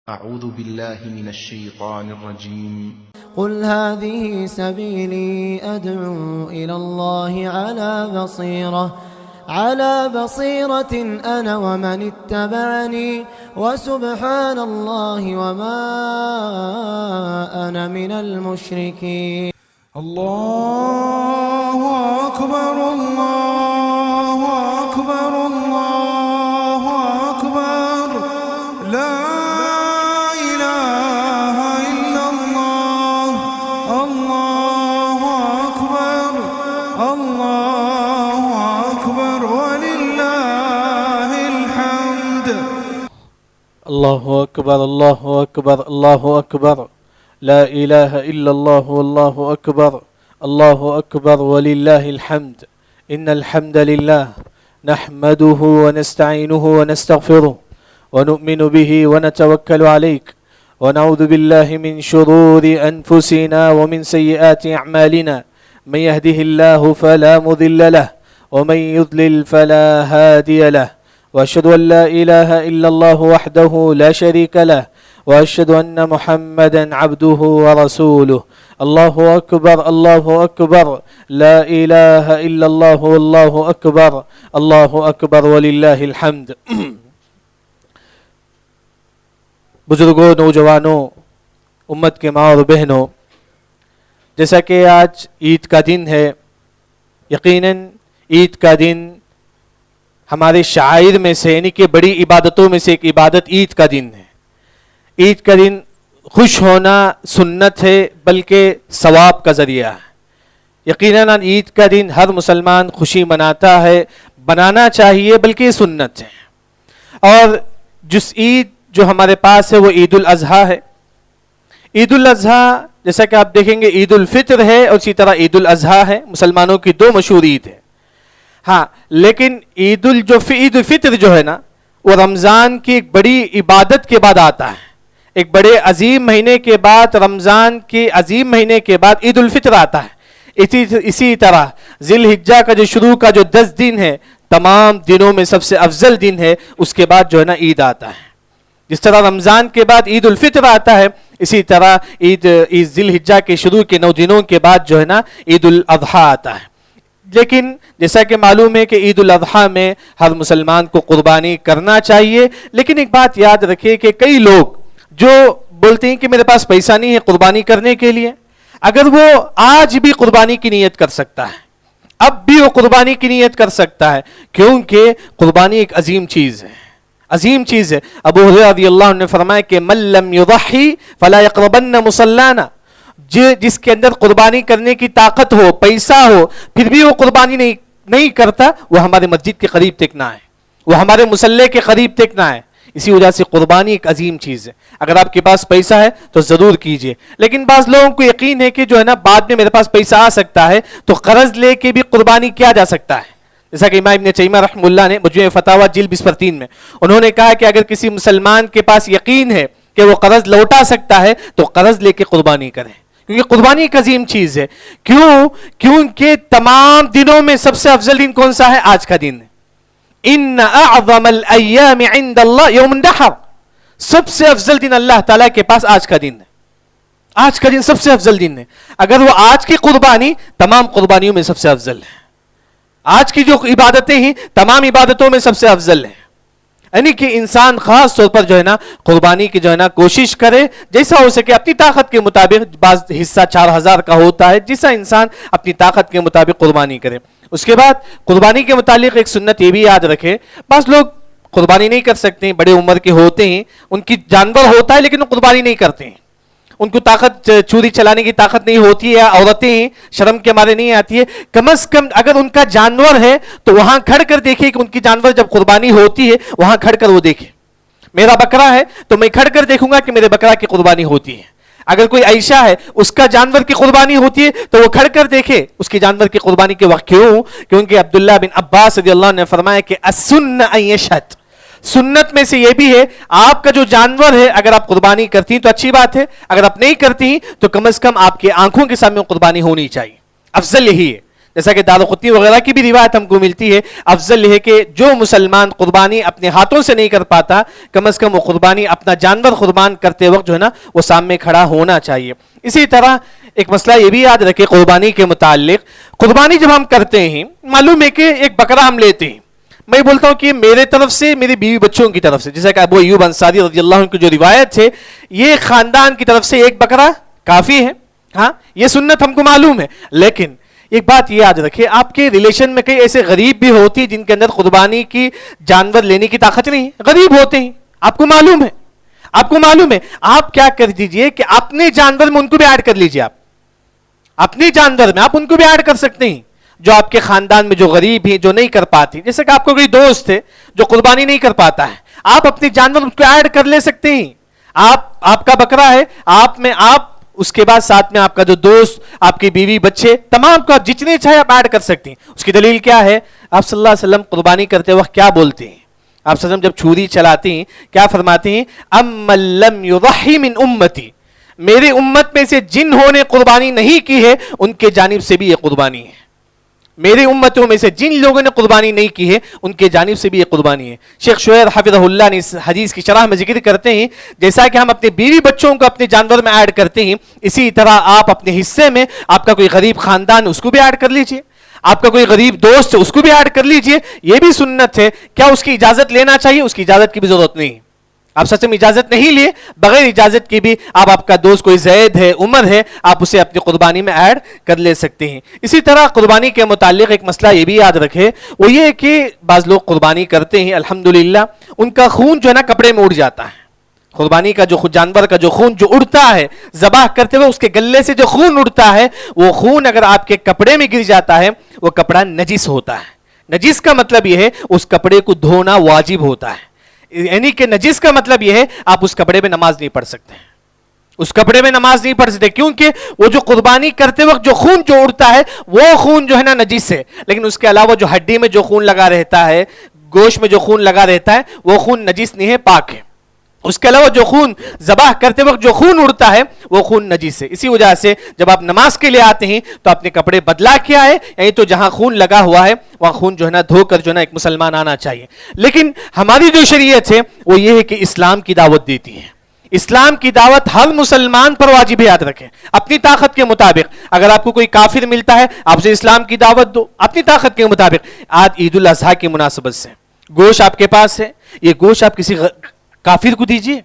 أعوذ بالله من الشيطان الرجيم قل هذه سبيلي أدعو إلى الله على بصيرة أنا ومن اتبعني وسبحان الله وما أنا من المشركين. الله أكبر الله أكبر الله أكبر لا إله إلا الله الله أكبر الله أكبر ولله الحمد. الله أكبر الله أكبر الله أكبر لا إله إلا الله والله أكبر الله أكبر ولله الحمد. إن الحمد لله نحمده ونستعينه ونستغفره ونؤمن به ونتوكل عليك ونعوذ بالله من شرور أنفسنا ومن سيئات أعمالنا. من يهده الله فلا مضل له ومن يضلل فلا هادي له وأشهد أن لا إله إلا الله وحده لا شريك له وأشهد أن محمدا عبده ورسوله. الله أكبر الله أكبر لا إله إلا الله والله أكبر الله أكبر ولله الحمد. بزرگوں، نوجوانوں، امت کے ماں اور بہنوں، جیسا کہ آج عید کا دن ہے، یقیناً عید کا دن ہمارے شعائر میں سے یعنی کہ بڑی عبادتوں میں سے ایک عبادت عید کا دن ہے. عید کا دن خوش ہونا سنت ہے بلکہ ثواب کا ذریعہ ہے. یقیناً عید کا دن ہر مسلمان خوشی مناتا ہے، بنانا چاہیے، بلکہ یہ سنت ہے. اور جس عید جو ہمارے پاس ہے وہ عید الاضحیٰ ہے. عید الاضحیٰ جیسا کہ آپ دیکھیں گے عید الفطر ہے اور اسی طرح عید الاضحیٰ ہے، مسلمانوں کی دو مشہور عید ہے. ہاں، لیکن عید الفطر جو ہے نا وہ رمضان کی ایک بڑی عبادت کے بعد آتا ہے. ایک بڑے عظیم مہینے کے بعد، رمضان کے عظیم مہینے کے بعد عید الفطر آتا ہے. اسی طرح ذی الحجہ کا جو شروع کا جو 10 دن ہے، تمام دنوں میں سب سے افضل دن ہے، اس کے بعد جو ہے نا عید آتا ہے. جس طرح رمضان کے بعد عید الفطر آتا ہے، اسی طرح عید ذی الحجہ کے شروع کے 9 دنوں کے بعد جو ہے نا عید الاضحیٰ آتا ہے. لیکن جیسا کہ معلوم ہے کہ عید الاضحیٰ میں ہر مسلمان کو قربانی کرنا چاہیے. لیکن ایک بات یاد رکھیے کہ کئی لوگ جو بولتے ہیں کہ میرے پاس پیسہ نہیں ہے قربانی کرنے کے لیے، اگر وہ آج بھی قربانی کی نیت کر سکتا ہے، اب بھی وہ قربانی کی نیت کر سکتا ہے، کیونکہ قربانی ایک عظیم چیز ہے، عظیم چیز ہے. ابو ہریرہ رضی اللہ عنہ نے فرمایا کہ من لم یضحی فلا یقربن مصلانا، جس کے اندر قربانی کرنے کی طاقت ہو، پیسہ ہو، پھر بھی وہ قربانی نہیں کرتا، وہ ہمارے مسجد کے قریب تک نہ آئے، وہ ہمارے مصلی کے قریب تک نہ آئے. اسی وجہ سے قربانی ایک عظیم چیز ہے. اگر آپ کے پاس پیسہ ہے تو ضرور کیجئے. لیکن بعض لوگوں کو یقین ہے کہ جو ہے نا بعد میں میرے پاس پیسہ آ سکتا ہے تو قرض لے کے بھی قربانی کیا جا سکتا ہے. جیسا کہ امام ابن تیمیہ رحمہ اللہ نے مجموع فتاوی جلد 20/3 میں انہوں نے کہا کہ اگر کسی مسلمان کے پاس یقین ہے کہ وہ قرض لوٹا سکتا ہے تو قرض لے کے قربانی کرے، کیونکہ قربانی ایک عظیم چیز ہے. کیونکہ تمام دنوں میں سب سے افضل دن کون سا ہے؟ آج کا دن ہے. ان اعظم الایام عند اللہ یوم النحر، سب سے افضل دن اللہ تعالیٰ کے پاس آج کا دن ہے. آج کا دن سب سے افضل دن ہے. اگر وہ آج کی قربانی تمام قربانیوں میں سب سے افضل ہے. آج کی جو عبادتیں ہیں تمام عبادتوں میں سب سے افضل ہے. یعنی کہ انسان خاص طور پر جو ہے نا قربانی کی جو ہے نا کوشش کرے، جیسا ہو سکے اپنی طاقت کے مطابق. بعض حصہ 4000 کا ہوتا ہے، جیسا انسان اپنی طاقت کے مطابق قربانی کرے. اس کے بعد قربانی کے متعلق ایک سنت یہ بھی یاد رکھے، بعض لوگ قربانی نہیں کر سکتے ہیں، بڑے عمر کے ہوتے ہیں، ان کی جانور ہوتا ہے لیکن وہ قربانی نہیں کرتے ہیں، ان کو طاقت چوری چلانے کی طاقت نہیں ہوتی ہے، عورتیں ہیں شرم کے مارے نہیں آتی ہے. کم از کم اگر ان کا جانور ہے تو وہاں کھڑ کر دیکھیں کہ ان کی جانور جب قربانی ہوتی ہے وہاں کھڑ کر وہ دیکھیں. میرا بکرا ہے تو میں کھڑ کر دیکھوں گا کہ میرے بکرا کی قربانی ہوتی ہے. اگر کوئی عائشہ ہے اس کا جانور کی قربانی ہوتی ہے تو وہ کھڑ کر دیکھے اس کی جانور کی قربانی کے وقت. کیونکہ عبداللہ بن عباس رضی اللہ عنہ نے فرمایا کہ السنہ ان یشہد، سنت میں سے یہ بھی ہے آپ کا جو جانور ہے اگر آپ قربانی کرتی ہیں تو اچھی بات ہے، اگر آپ نہیں کرتی ہیں تو کم از کم آپ کی آنکھوں کے سامنے قربانی ہونی چاہیے، افضل یہی ہے. جیسا کہ دارقطنی وغیرہ کی بھی روایت ہم کو ملتی ہے، افضل یہ ہے کہ جو مسلمان قربانی اپنے ہاتھوں سے نہیں کر پاتا، کم از کم وہ قربانی اپنا جانور قربان کرتے وقت جو ہے نا وہ سامنے کھڑا ہونا چاہیے۔ اسی طرح ایک مسئلہ یہ بھی یاد رکھے قربانی کے متعلق، قربانی جب ہم کرتے ہیں، معلوم ہے کہ ایک بکرا ہم لیتے ہیں، میں بولتا ہوں کہ میرے طرف سے، میری بیوی بچوں کی طرف سے، جیسا کہ ابو ایوب انصاری رضی اللہ عنہ کی جو روایت ہے، یہ خاندان کی طرف سے ایک بکرا کافی ہے، ہاں یہ سنت ہم کو معلوم ہے۔ لیکن ایک بات یہ یاد رکھے، آپ کے ریلیشن میں کئی ایسے غریب بھی ہوتی جن کے اندر قربانی کی جانور لینے کی طاقت نہیں ہے، غریب ہوتے ہیں، آپ کو معلوم ہے، آپ کیا کر دیجئے کہ اپنے جانور میں ان کو بھی ایڈ کر لیجئے، آپ اپنے جانور میں آپ ان کو بھی ایڈ کر سکتے ہیں، جو آپ کے خاندان میں جو غریب ہیں، جو نہیں کر پاتی، جیسے کہ آپ کو کوئی دوست ہے جو قربانی نہیں کر پاتا ہے، آپ اپنے جانور اس کو ایڈ کر لے سکتے ہیں، آپ کا بکرا ہے، آپ اس کے بعد ساتھ میں آپ کا جو دوست، آپ کی بیوی بچے، تمام کو آپ جتنے چاہے آپ ایڈ کر سکتے ہیں۔ اس کی دلیل کیا ہے؟ آپ صلی اللہ علیہ وسلم قربانی کرتے وقت کیا بولتے ہیں؟ آپ صلی اللہ علیہ وسلم جب چھری چلاتے ہیں کیا فرماتے ہیں؟ امن لم یضحی من امتی، میری امت میں سے جن نے قربانی نہیں کی ہے ان کے جانب سے بھی یہ قربانی ہے، میری امتوں میں سے جن لوگوں نے قربانی نہیں کی ہے ان کے جانب سے بھی یہ قربانی ہے۔ شیخ شعیر حفظہ اللہ نے اس حدیث کی شرح میں ذکر کرتے ہیں، جیسا کہ ہم اپنے بیوی بچوں کو اپنے جانور میں ایڈ کرتے ہیں، اسی طرح آپ اپنے حصے میں آپ کا کوئی غریب خاندان اس کو بھی ایڈ کر لیجئے، آپ کا کوئی غریب دوست اس کو بھی ایڈ کر لیجئے، یہ بھی سنت ہے۔ کیا اس کی اجازت لینا چاہیے؟ اس کی اجازت کی بھی ضرورت نہیں، آپ سچ میں اجازت نہیں لیے، بغیر اجازت کی بھی آپ کا دوست کوئی زید ہے، عمر ہے، آپ اسے اپنی قربانی میں ایڈ کر لے سکتے ہیں۔ اسی طرح قربانی کے متعلق ایک مسئلہ یہ بھی یاد رکھے، وہ یہ کہ بعض لوگ قربانی کرتے ہیں، الحمدللہ ان کا خون جو ہے نا کپڑے میں اڑ جاتا ہے، قربانی کا جو جانور کا جو خون جو اڑتا ہے ذبح کرتے ہوئے، اس کے گلے سے جو خون اڑتا ہے، وہ خون اگر آپ کے کپڑے میں گر جاتا ہے وہ کپڑا نجس ہوتا ہے۔ نجس کا مطلب یہ ہے اس کپڑے کو دھونا واجب ہوتا ہے، یعنی کہ نجس کا مطلب یہ ہے آپ اس کپڑے میں نماز نہیں پڑھ سکتے، اس کپڑے میں نماز نہیں پڑھ سکتے، کیونکہ وہ جو قربانی کرتے وقت جو خون جو اڑتا ہے وہ خون جو ہے نا نجس ہے، لیکن اس کے علاوہ جو ہڈی میں جو خون لگا رہتا ہے، گوشت میں جو خون لگا رہتا ہے وہ خون نجس نہیں ہے، پاک ہے۔ اس کے علاوہ جو خون ذبح کرتے وقت جو خون اڑتا ہے وہ خون نجس ہے۔ اسی وجہ سے جب آپ نماز کے لیے آتے ہیں تو اپنے کپڑے بدلا کیا ہے، یعنی تو جہاں خون لگا ہوا ہے وہاں خون جو ہے نا دھو کر جو ہے نا ایک مسلمان آنا چاہیے۔ لیکن ہماری جو شریعت ہے وہ یہ ہے کہ اسلام کی دعوت دیتی ہے، اسلام کی دعوت ہر مسلمان پر واجب ہے، یاد رکھیں اپنی طاقت کے مطابق۔ اگر آپ کو کوئی کافر ملتا ہے آپ سے اسلام کی دعوت دو اپنی طاقت کے مطابق۔ آج عید الاضحیٰ کی مناسبت سے گوشت آپ کے پاس ہے، یہ گوشت آپ کسی کافر کو دیجیے،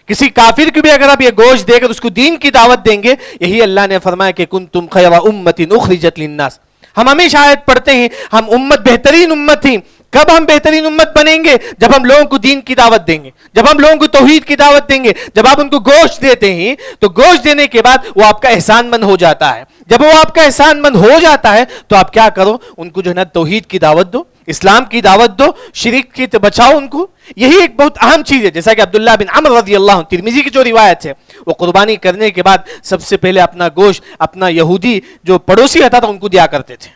کسی کافر کو بھی اگر آپ یہ گوشت دے کر اس کو دین کی دعوت دیں گے، یہی اللہ نے فرمایا کہ کنتم خیر امۃ اخرجت للناس۔ ہم ہمیشہ آیت پڑھتے ہیں ہم امت بہترین امت تھی، کب ہم بہترین امت بنیں گے؟ جب ہم لوگوں کو دین کی دعوت دیں گے، جب ہم لوگوں کو توحید کی دعوت دیں گے۔ جب آپ ان کو گوشت دیتے ہیں تو گوشت دینے کے بعد وہ آپ کا احسان مند ہو جاتا ہے، جب وہ آپ کا احسان مند ہو جاتا ہے تو آپ کیا کرو، ان کو جو ہے نا توحید کی دعوت دو، اسلام کی دعوت دو، شرک کی بچاؤ ان کو۔ یہی ایک بہت اہم چیز ہے، جیسا کہ عبداللہ بن عمر رضی اللہ عنہ، ترمذی کی جو روایت ہے، وہ قربانی کرنے کے بعد سب سے پہلے اپنا گوشت اپنا یہودی جو پڑوسی آتا تھا ان کو دیا کرتے تھے،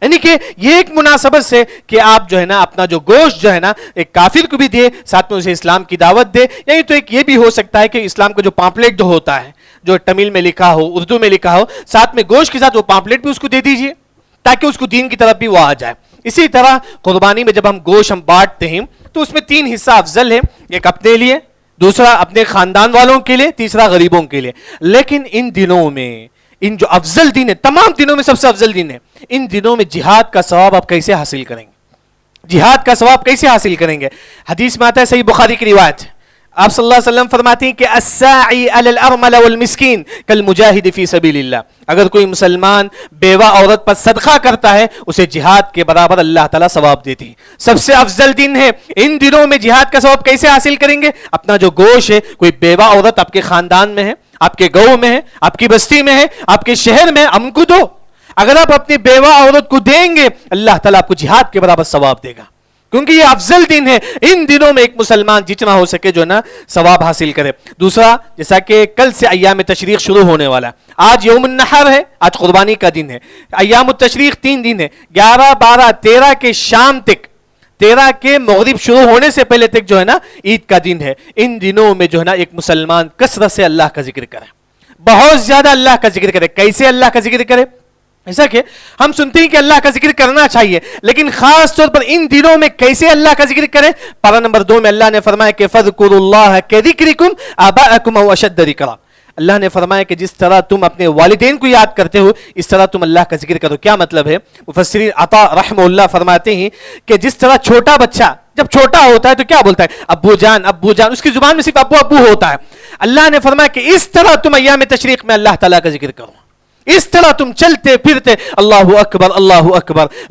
یعنی کہ یہ ایک مناسبت سے کہ آپ جو ہے نا اپنا جو گوشت جو ہے نا ایک کافر کو بھی دے، ساتھ میں اسے اسلام کی دعوت دے۔ یعنی تو ایک یہ بھی ہو سکتا ہے کہ اسلام کا جو پامپلیٹ جو ہوتا ہے، جو تمل میں لکھا ہو، اردو میں لکھا ہو، ساتھ میں گوشت کے ساتھ وہ پامپلیٹ بھی اس کو دے دیجئے تاکہ اس کو دین کی طرف بھی وہ آ جائے۔ اسی طرح قربانی میں جب ہم گوشت بانٹتے ہیں تو اس میں 3 حصہ افضل ہے، ایک اپنے لیے، دوسرا اپنے خاندان والوں کے لیے، تیسرا غریبوں کے لیے۔ لیکن ان دنوں میں ان جو افضل دن ہے، تمام دنوں میں سب سے افضل دن ہے، ان دنوں میں جہاد کا ثواب آپ کیسے حاصل کریں گے؟ جہاد کا ثواب کیسے حاصل کریں گے؟ حدیث میں آتا ہے، صحیح بخاری کی روایت ہے، آپ صلی اللہ علیہ وسلم فرماتے ہیں کہ الساعی علی الارمل والمسکین کالمجاہد فی سبیل اللہ، اگر کوئی مسلمان بیوہ عورت پر صدقہ کرتا ہے اسے جہاد کے برابر اللہ تعالیٰ ثواب دیتی ہے۔ سب سے افضل دن ہے، ان دنوں میں جہاد کا ثواب کیسے حاصل کریں گے؟ اپنا جو گوشت ہے، کوئی بیوہ عورت آپ کے خاندان میں ہے، آپ کے گاؤں میں ہے، آپ کی بستی میں ہے، آپ کے شہر میں، ہم کو دو۔ اگر آپ اپنی بیوہ عورت کو دیں گے اللہ تعالیٰ آپ کو جہاد کے برابر ثواب دے گا، کیونکہ یہ افضل دن ہے۔ ان دنوں میں ایک مسلمان جتنا ہو سکے جو ہے نا ثواب حاصل کرے۔ دوسرا، جیسا کہ کل سے ایام تشریق شروع ہونے والا ہے، آج یوم النحر ہے، آج قربانی کا دن ہے۔ ایام التشریق 3 دن ہے، 11 12 13 کے شام تک، 13 کے مغرب شروع ہونے سے پہلے تک جو ہے نا عید کا دن ہے۔ ان دنوں میں جو ہے نا ایک مسلمان کثرت سے اللہ کا ذکر کرے، بہت زیادہ اللہ کا ذکر کرے۔ کیسے اللہ کا ذکر کرے؟ ایسا کہ ہم سنتے ہیں کہ اللہ کا ذکر کرنا چاہیے، لیکن خاص طور پر ان دنوں میں کیسے اللہ کا ذکر کریں؟ پارہ نمبر 2 میں اللہ نے فرمایا کہ فَاذْكُرُوا اللَّهَ كَذِكْرِكُمْ آبَاءَكُمْ أَوْ أَشَدَّ ذِكْرًا۔ اللہ نے فرمایا کہ جس طرح تم اپنے والدین کو یاد کرتے ہو اس طرح تم اللہ کا ذکر کرو۔ کیا مطلب ہے؟ مفسرین عطا رحمہ اللہ فرماتے ہیں کہ جس طرح چھوٹا بچہ جب چھوٹا ہوتا ہے تو کیا بولتا ہے؟ ابو جان ابو جان، اس کی زبان میں صرف ابو ابو ہوتا ہے۔ اللہ نے فرمایا کہ اس طرح تم ایام تشریق میں اللہ تعالیٰ کا ذکر کرو، اس طرح تم چلتے پھرتے اللہ اکبر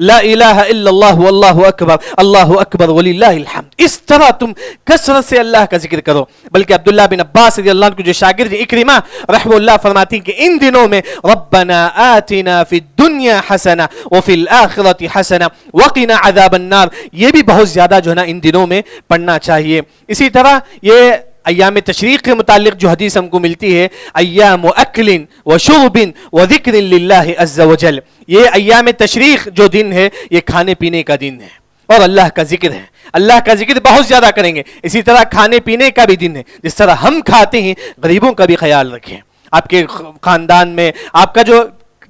لا الہ الا اللہ واللہ اکبر وللہ الحمد، اس طرح تم کثرت سے اللہ کا ذکر کرو۔ بلکہ عبداللہ بن عباس رضی اللہ عنہ جو شاگرد اکرمہ رحمہ اللہ فرماتی ہیں کہ ان دنوں میں ربنا آتنا فی الدنیا حسنہ وفی الآخرۃ حسنہ وقنا عذاب النار، یہ بھی بہت زیادہ جو ہے نا ان دنوں میں پڑھنا چاہیے۔ اسی طرح یہ ایام تشریق کے متعلق جو حدیث ہم کو ملتی ہے، ایام اکل و شرب و ذکر للہ عز وجل، یہ ایام تشریق جو دن ہے یہ کھانے پینے کا دن ہے اور اللہ کا ذکر ہے، اللہ کا ذکر بہت زیادہ کریں گے۔ اسی طرح کھانے پینے کا بھی دن ہے، جس طرح ہم کھاتے ہیں غریبوں کا بھی خیال رکھیں۔ آپ کے خاندان میں آپ کا جو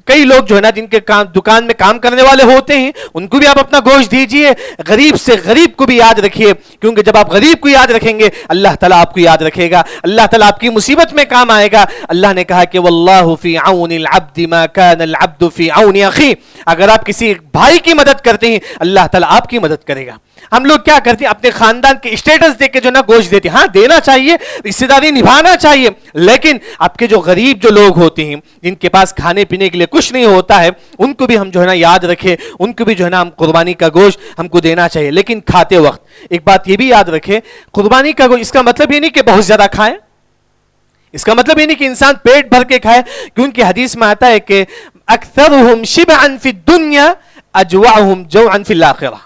کئی لوگ جو ہے نا جن کے دکان میں کام کرنے والے ہوتے ہیں ان کو بھی آپ اپنا گوشت دیجئے، غریب سے غریب کو بھی یاد رکھیے، کیونکہ جب آپ غریب کو یاد رکھیں گے اللہ تعالیٰ آپ کو یاد رکھے گا، اللہ تعالیٰ آپ کی مصیبت میں کام آئے گا۔ اللہ نے کہا کہ واللہ فی عون العبد ما کان العبد فی عون اخیہ، اگر آپ کسی بھائی کی مدد کرتے ہیں اللہ تعالیٰ آپ کی مدد کرے گا۔ ہم لوگ کیا کرتے ہیں؟ اپنے خاندان کے اسٹیٹس دیکھ کے جو نا گوشت دیتے ہیں، ہاں دینا چاہیے، رشتہ داری نبھانا چاہیے، لیکن آپ کے جو غریب جو لوگ ہوتے ہیں جن کے پاس کھانے پینے کے لیے کچھ نہیں ہوتا ہے ان کو بھی ہم جو ہے نا یاد رکھیں، ان کو بھی جو ہے نا ہم قربانی کا گوشت ہم کو دینا چاہیے۔ لیکن کھاتے وقت ایک بات یہ بھی یاد رکھیں، قربانی کا گوشت اس کا مطلب یہ نہیں کہ بہت زیادہ کھائیں، اس کا مطلب یہ نہیں کہ انسان پیٹ بھر کے کھائے، کیونکہ حدیث میں آتا ہے کہ اکثرهم شبعا فی الدنیا اجوعهم جوعا فی الاخرہ،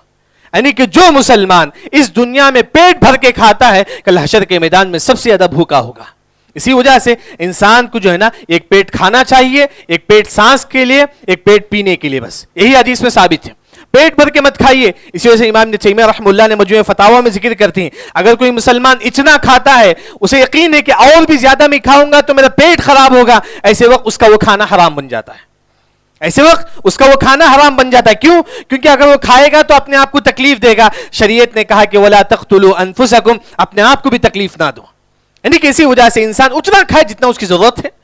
یعنی کہ جو مسلمان اس دنیا میں پیٹ بھر کے کھاتا ہے کل حشر کے میدان میں سب سے زیادہ بھوکا ہوگا۔ اسی وجہ سے انسان کو جو ہے نا ایک پیٹ کھانا چاہیے، ایک پیٹ سانس کے لیے، ایک پیٹ پینے کے لیے، بس یہی حدیث میں ثابت ہے۔ پیٹ بھر کے مت کھائیے۔ اسی وجہ سے امام ابن تیمیہ رحمہ اللہ نے مجموع فتاوی میں ذکر کرتے ہیں اگر کوئی مسلمان اتنا کھاتا ہے اسے یقین ہے کہ اور بھی زیادہ میں کھاؤں گا تو میرا پیٹ خراب ہوگا، ایسے وقت اس کا وہ کھانا حرام بن جاتا ہے، ایسے وقت اس کا وہ کھانا حرام بن جاتا ہے۔ کیوں؟ کیونکہ اگر وہ کھائے گا تو اپنے آپ کو تکلیف دے گا۔ شریعت نے کہا کہ وَلَا تَقْتُلُوا أَنفُسَكُمْ، اپنے آپ کو بھی تکلیف نہ دو، یعنی کہ اسی وجہ سے انسان اتنا کھائے جتنا اس کی ضرورت ہے،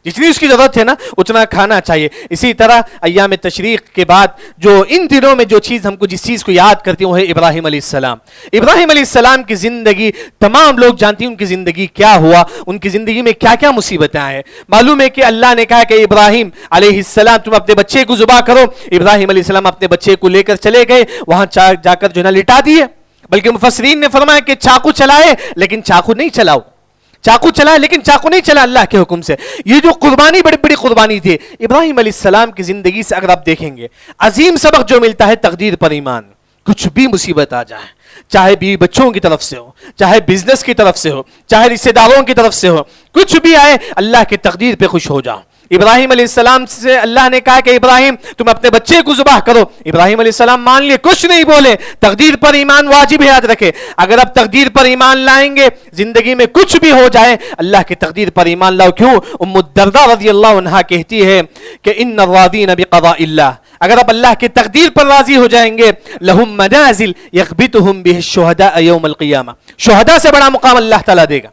جتنی اس کی ضرورت ہے نا اتنا کھانا چاہیے۔ اسی طرح ایام تشریق کے بعد جو ان دنوں میں جو چیز ہم کو جس چیز کو یاد کرتی ہیں وہ ہے ابراہیم علیہ السلام۔ ابراہیم علیہ السلام کی زندگی تمام لوگ جانتی ہیں، ان کی زندگی کیا ہوا، ان کی زندگی میں کیا کیا مصیبتیں آئیں۔ معلوم ہے کہ اللہ نے کہا کہ ابراہیم علیہ السلام تم اپنے بچے کو ذبح کرو۔ ابراہیم علیہ السلام اپنے بچے کو لے کر چلے گئے، وہاں جا کر جو ہے نا لٹا دیے، بلکہ مفسرین نے فرمایا کہ چاقو چلائے لیکن چاقو نہیں چلاؤ، چاقو چلا لیکن چاقو نہیں چلا اللہ کے حکم سے۔ یہ جو قربانی بڑی بڑی قربانی تھی ابراہیم علیہ السلام کی زندگی سے اگر آپ دیکھیں گے عظیم سبق جو ملتا ہے تقدیر پر ایمان۔ کچھ بھی مصیبت آ جائے، چاہے بیوی بچوں کی طرف سے ہو، چاہے بزنس کی طرف سے ہو، چاہے رشتہ داروں کی طرف سے ہو، کچھ بھی آئے اللہ کے تقدیر پہ خوش ہو جاؤ۔ ابراہیم علیہ السلام سے اللہ نے کہا کہ ابراہیم تم اپنے بچے کو ذبح کرو، ابراہیم علیہ السلام مان لیے، کچھ نہیں بولے۔ تقدیر پر ایمان واجب ہے، یاد رکھے اگر آپ تقدیر پر ایمان لائیں گے زندگی میں کچھ بھی ہو جائے اللہ کی تقدیر پر ایمان لاؤ۔ کیوں؟ ام الدرداء رضی اللہ عنہا کہتی ہے کہ ان الراضین بقضاء اللہ، اگر آپ اللہ کی تقدیر پر راضی ہو جائیں گے لہم منازل یغبطہم بہ الشہداء یوم القیامہ، شہداء سے بڑا مقام اللہ تعالیٰ دے گا۔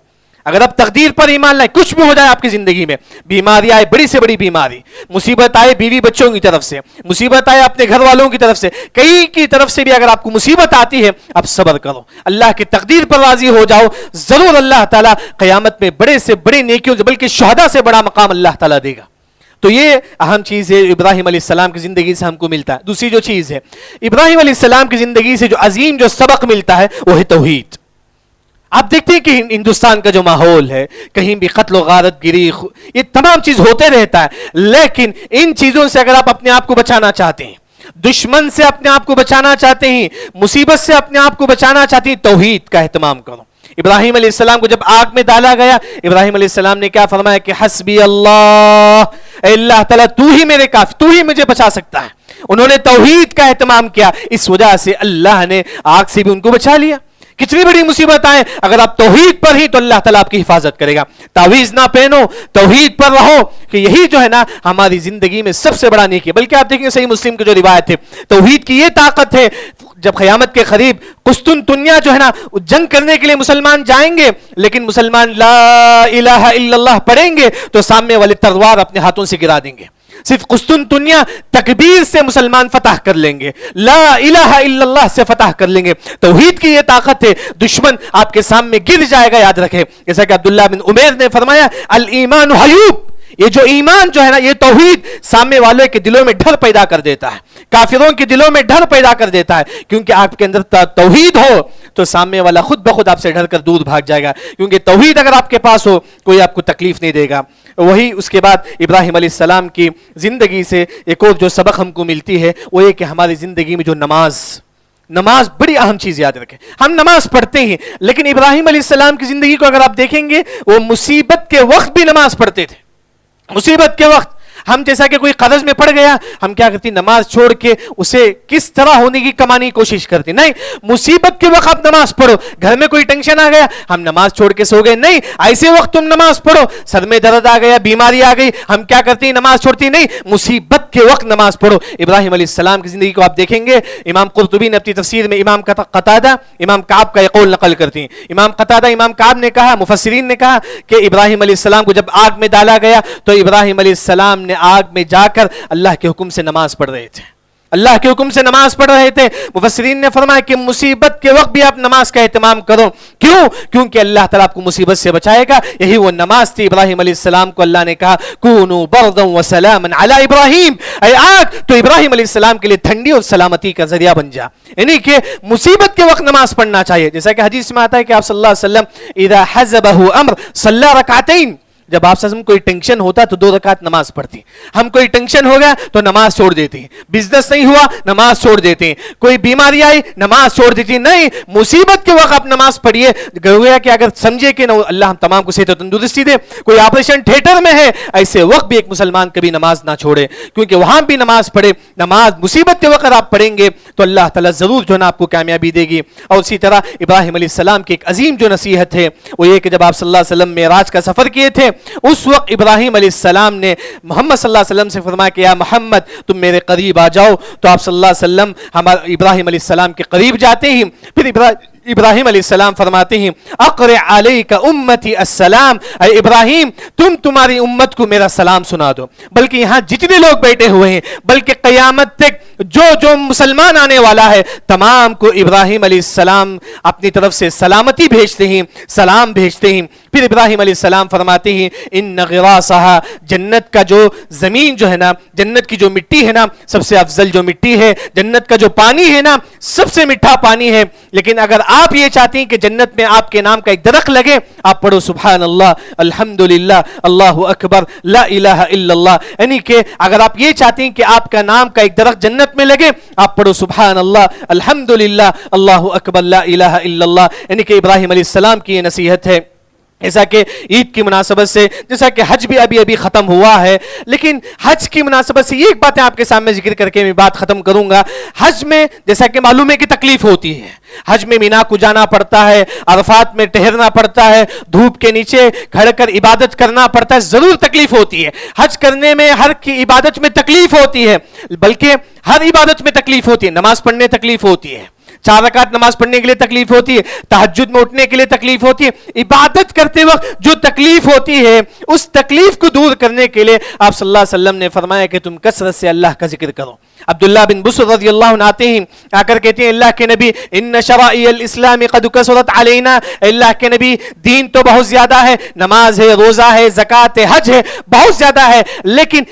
اگر آپ تقدیر پر ایمان لائیں، کچھ بھی ہو جائے آپ کی زندگی میں، بیماری آئے بڑی سے بڑی بیماری، مصیبت آئے بیوی بچوں کی طرف سے، مصیبت آئے اپنے گھر والوں کی طرف سے، کئی کی طرف سے بھی اگر آپ کو مصیبت آتی ہے آپ صبر کرو، اللہ کی تقدیر پر راضی ہو جاؤ، ضرور اللہ تعالیٰ قیامت میں بڑے سے بڑے نیکیوں سے بلکہ شہداء سے بڑا مقام اللہ تعالیٰ دے گا۔ تو یہ اہم چیز ہے ابراہیم علیہ السلام کی زندگی سے ہم کو ملتا ہے۔ دوسری جو چیز ہے ابراہیم علیہ السلام کی زندگی سے جو عظیم جو سبق ملتا ہے وہ ہے توحید۔ آپ دیکھتے ہیں کہ ہندوستان کا جو ماحول ہے کہیں بھی قتل و غارت گری یہ تمام چیز ہوتے رہتا ہے، لیکن ان چیزوں سے اگر آپ اپنے آپ کو بچانا چاہتے ہیں، دشمن سے اپنے آپ کو بچانا چاہتے ہیں، مصیبت سے اپنے آپ کو بچانا چاہتے ہیں، توحید کا اہتمام کرو۔ ابراہیم علیہ السلام کو جب آگ میں ڈالا گیا ابراہیم علیہ السلام نے کیا فرمایا کہ حسبی اللہ، اے اللہ تعالیٰ تو ہی میرے کافی، تو ہی مجھے بچا سکتا ہے۔ انہوں نے توحید کا اہتمام کیا، اس وجہ سے اللہ نے آگ سے بھی ان کو بچا لیا۔ کتنی بڑی مصیبت آئے، اگر آپ توحید پر ہی تو اللہ تعالیٰ آپ کی حفاظت کرے گا. تعویذ نہ پہنو، توحید پر رہو، کہ یہی جو ہے نا ہماری زندگی میں سب سے بڑا نیکی ہے. بلکہ آپ دیکھیں صحیح مسلم کی جو روایت ہے، توحید کی یہ طاقت ہے، جب قیامت کے قریب قسطنطنیہ جو ہے نا جنگ کرنے کے لیے مسلمان جائیں گے، لیکن مسلمان لا الہ الا اللہ پڑھیں گے تو سامنے والے تلوار اپنے ہاتھوں سے گرا دیں گے. صرف قسطنطنیہ تکبیر سے مسلمان فتح کر لیں گے، لا الہ الا اللہ سے فتح کر لیں گے. توحید کی یہ طاقت ہے، دشمن آپ کے سامنے گر جائے گا. یاد رکھیں جیسا کہ عبداللہ بن عمیر نے فرمایا، الایمان حیوب، یہ جو ایمان جو ہے نا، یہ توحید سامنے والے کے دلوں میں ڈر پیدا کر دیتا ہے، کافروں کے دلوں میں ڈر پیدا کر دیتا ہے. کیونکہ آپ کے اندر توحید ہو تو سامنے والا خود بخود آپ سے ڈر کر دور بھاگ جائے گا. کیونکہ توحید اگر آپ کے پاس ہو، کوئی آپ کو تکلیف نہیں دے گا. وہی اس کے بعد ابراہیم علیہ السلام کی زندگی سے ایک اور جو سبق ہم کو ملتی ہے وہ یہ کہ ہماری زندگی میں جو نماز بڑی اہم چیز. یاد رکھیں ہم نماز پڑھتے ہیں، لیکن ابراہیم علیہ السلام کی زندگی کو اگر آپ دیکھیں گے، وہ مصیبت کے وقت بھی نماز پڑھتے تھے. مصیبت کے وقت ہم جیسا کہ کوئی قرض میں پڑ گیا، ہم کیا کرتی، نماز چھوڑ کے اسے کس طرح ہونے کی کمانے کی کوشش کرتی. نہیں، مصیبت کے وقت آپ نماز پڑھو. گھر میں کوئی ٹینشن آ گیا، ہم نماز چھوڑ کے سو گئے. نہیں، ایسے وقت تم نماز پڑھو. سر میں درد آ گیا، بیماری آ گئی، ہم کیا کرتی، نماز چھوڑتی. نہیں، مصیبت کے وقت نماز پڑھو. ابراہیم علیہ السلام کی زندگی کو آپ دیکھیں گے، امام قرطبی نے اپنی تفسیر میں امام قتادہ، امام کعب کا یہ قول نقل کرتی ہیں. امام قتادہ، امام کعب نے کہا، مفسرین نے کہا کہ ابراہیم علیہ السلام کو جب آگ میں ڈالا گیا تو ابراہیم علیہ السلام نے آگ میں جا کر اللہ کے حکم سے نماز پڑھ رہے تھے. اللہ کے حکم سے نماز پڑھ رہے تھے. مفسرین نے فرمایا کہ مصیبت کے وقت بھی آپ نماز کا اہتمام کرو. کیوں؟ کیونکہ اللہ تعالیٰ آپ کو مصیبت سے بچائے گا. یہی وہ نماز تھی. ابراہیم علیہ السلام کو اللہ نے کہا کونوا بردا وسلاما علی ابراہیم، اے آگ تو ابراہیم علیہ السلام کے لیے ٹھنڈی اور سلامتی کا ذریعہ بن جا. یعنی کہ مصیبت کے وقت نماز پڑھنا چاہیے. جیسا کہ حدیث میں آتا ہے کہ آپ صلی اللہ علیہ وسلم اذا حزبه امر صلی رکعتین، جب آپ سے کوئی ٹینشن ہوتا تو 2 رکعت نماز پڑھتی. ہم کوئی ٹینشن ہو گیا تو نماز چھوڑ دیتے ہیں. بزنس نہیں ہوا، نماز چھوڑ دیتے ہیں. کوئی بیماری آئی، نماز چھوڑ دیتی. نہیں، مصیبت کے وقت آپ نماز پڑھیے. گویا کہ اگر سمجھے کہ اللہ ہم تمام کو صحت و تندرستی دے، کوئی آپریشن تھیٹر میں ہے، ایسے وقت بھی ایک مسلمان کبھی نماز نہ چھوڑے، کیونکہ وہاں بھی نماز پڑھے. نماز مصیبت کے وقت آپ پڑھیں گے تو اللہ تعالیٰ ضرور جو ہے نا آپ کو کامیابی دے گی. اور اسی طرح ابراہیم علیہ السلام کی ایک عظیم جو نصیحت ہے وہ یہ کہ جب آپ صلی اللہ علیہ وسلم معراج کا سفر کیے تھے، اس وقت ابراہیم علیہ السلام نے محمد صلی اللہ علیہ وسلم سے فرمایا کہ یا محمد تم میرے قریب آ جاؤ. تو آپ صلی اللہ علیہ وسلم ابراہیم علیہ السلام کے قریب جاتے ہیں. پھر ابراہیم علیہ السلام فرماتے ہیں اقرئ علیک امتی السلام، اے ابراہیم تمہاری امت کو میرا سلام سنا دو. بلکہ یہاں جتنے لوگ بیٹھے ہوئے ہیں، بلکہ قیامت تک جو مسلمان آنے والا ہے، تمام کو ابراہیم علیہ السلام اپنی طرف سے سلامتی بھیجتے ہیں، سلام بھیجتے ہیں. پھر ابراہیم علیہ السلام فرماتے ہیں ان غراسہا، جنت کا جو زمین جو ہے نا، جنت کی جو مٹی ہے نا، سب سے افضل جو مٹی ہے، جنت کا جو پانی ہے نا، سب سے میٹھا پانی ہے. لیکن اگر آپ یہ چاہتے ہیں کہ جنت میں آپ کے نام کا ایک درخت لگے، آپ پڑھو سبحان اللہ، الحمدللہ، اللہ اکبر، لا الہ الا اللہ. یعنی کہ اگر آپ یہ چاہتے ہیں کہ آپ کا نام کا ایک درخت جنت میں لگے، آپ پڑھو سبحان اللہ، الحمدللہ، اللہ اکبر، لا الہ الا اللہ. یعنی کہ ابراہیم علیہ السلام کی یہ نصیحت ہے. ایسا کہ عید کی مناسبت سے، جیسا کہ حج بھی ابھی ختم ہوا ہے، لیکن حج کی مناسبت سے یہ ایک باتیں آپ کے سامنے ذکر کر کے میں بات ختم کروں گا. حج میں جیسا کہ معلوم ہے کہ تکلیف ہوتی ہے. حج میں مینا کو جانا پڑتا ہے، عرفات میں ٹہرنا پڑتا ہے، دھوپ کے نیچے کھڑ کر عبادت کرنا پڑتا ہے. ضرور تکلیف ہوتی ہے. حج کرنے میں ہر کی عبادت میں تکلیف ہوتی ہے، بلکہ ہر عبادت میں تکلیف ہوتی ہے. نماز پڑھنے تکلیف ہوتی ہے، 4 رکعت نماز پڑھنے کے لیے تکلیف ہوتی ہے، تہجد میں اٹھنے کے لیے تکلیف ہوتی ہے. عبادت کرتے وقت جو تکلیف ہوتی ہے، اس تکلیف کو دور کرنے کے لیے آپ صلی اللہ علیہ وسلم نے فرمایا کہ تم کثرت سے اللہ کا ذکر کرو. عبداللہ بن بسر رضی اللہ عنہ آتے ہیں، آ کر کہتے ہیں اللہ کے نبی ان شرائع الاسلام قد کثرت علینا، اللہ کے نبی دین تو بہت زیادہ ہے، نماز ہے، روزہ ہے، زکوٰۃ ہے، حج ہے، بہت زیادہ ہے، لیکن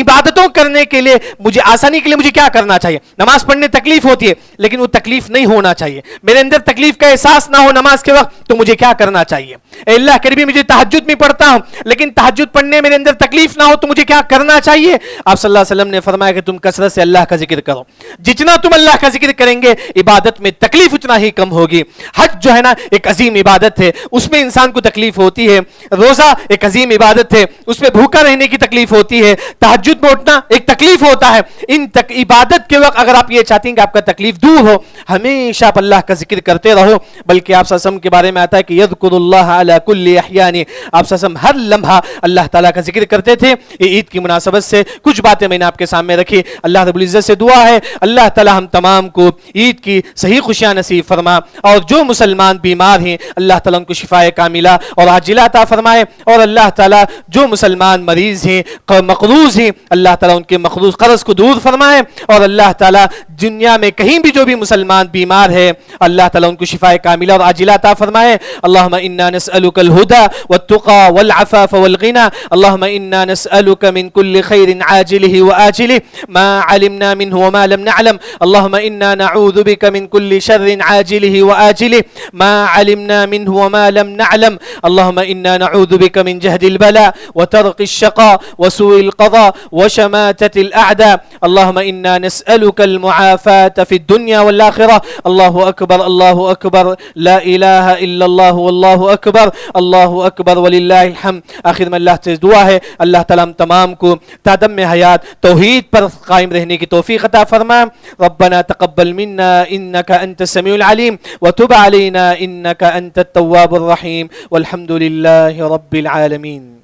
عبادتوں کرنے کے لیے مجھے آسانی کے لیے مجھے کیا کرنا چاہیے؟ نماز پڑھنے تکلیف ہوتی ہے، لیکن وہ تکلیف نہیں ہونا چاہیے. میرے اندر تکلیف کا احساس نہ ہو نماز کے وقت، تو مجھے کیا کرنا چاہیے؟ اے اللہ کے نبی مجھے تہجد میں پڑھتا ہوں، لیکن تہجد پڑھنے میرے اندر تکلیف نہ ہو تو مجھے کیا کرنا چاہیے؟ آپ صلی اللہ علیہ وسلم نے فرمایا فرمایا کہ تم کثرت سے اللہ کا ذکر کرو. جتنا تم اللہ کا ذکر کریں گے عبادت میں تکلیف اتنا ہی کم ہوگی. حج جو ہے نا ایک عظیم عبادت ہے, اس میں انسان کو تکلیف ہوتی ہے. روزہ ایک عظیم عبادت ہے, اس میں بھوکا رہنے کی تکلیف ہوتی ہے. تہجد میں اٹھنا ایک تکلیف ہوتا ہے. ان عبادت کے وقت اگر آپ یہ چاہتے ہیں کہ آپ کا تکلیف دور ہو, ہمیشہ آپ اللہ کا ذکر کرتے رہو. بلکہ آپ صلی اللہ علیہ وسلم کے بارے میں آتا ہے کہ یذکر اللہ علی کل احیان, آپ صلی اللہ علیہ وسلم ہر لمحہ اللہ تعالیٰ کا ذکر کرتے تھے. یہ عید کی مناسبت سے کچھ باتیں میں نے آپ کے سامنے رکھی. اللہ رب العزت سے دعا ہے اللہ تعالیٰ ہم تمام کو عید کی صحیح خوشیاں نصیب فرما, اور جو مسلمان بیمار ہیں اللہ تعالیٰ ان کو شفاء کاملہ اور عاجلہ عطا فرمائے, اور اللہ تعالیٰ جو مسلمان مریض ہیں مقروض ہیں اللہ تعالیٰ ان کے مقروض قرض کو دور فرمائے, اور اللہ تعالیٰ دنیا میں کہیں بھی جو بھی مسلمان بیمار ہے اللہ تعالیٰ ان کو شفاء کاملہ اور عاجلہ عطا فرمائے. اللہم انا نسألک الہدى والتقى والعفاف والغنى, اللہم انا نسألک من كل خیر عاجلہ وآجلہ ما علمنا منہ وما لم نعلم, اللہم انا نعوذ بک من كل شر عاجلہ وآجلہ ما علمنا منہ وما لم نعلم, اللہم انا نعوذ بک من جہد البلاء وترق الشقاء وسوء القضاء وشماتة الأعداء, اللہم انا نسألک المعافاة في الدنيا والآخرة. اللہ اکبر اللہ اکبر لا الہ الا اللہ واللہ اکبر اللہ اکبر وللہ الحمد. آخر میں اللہ سے دعا ہے اللہ تعالیٰ ہم تمام کو تادم حیات توحید پر قائم رہنے کی توفیق عطا فرما. ربنا تقبل منا انك انت السميع العليم وتب علينا انك انت التواب الرحيم والحمد لله رب العالمين.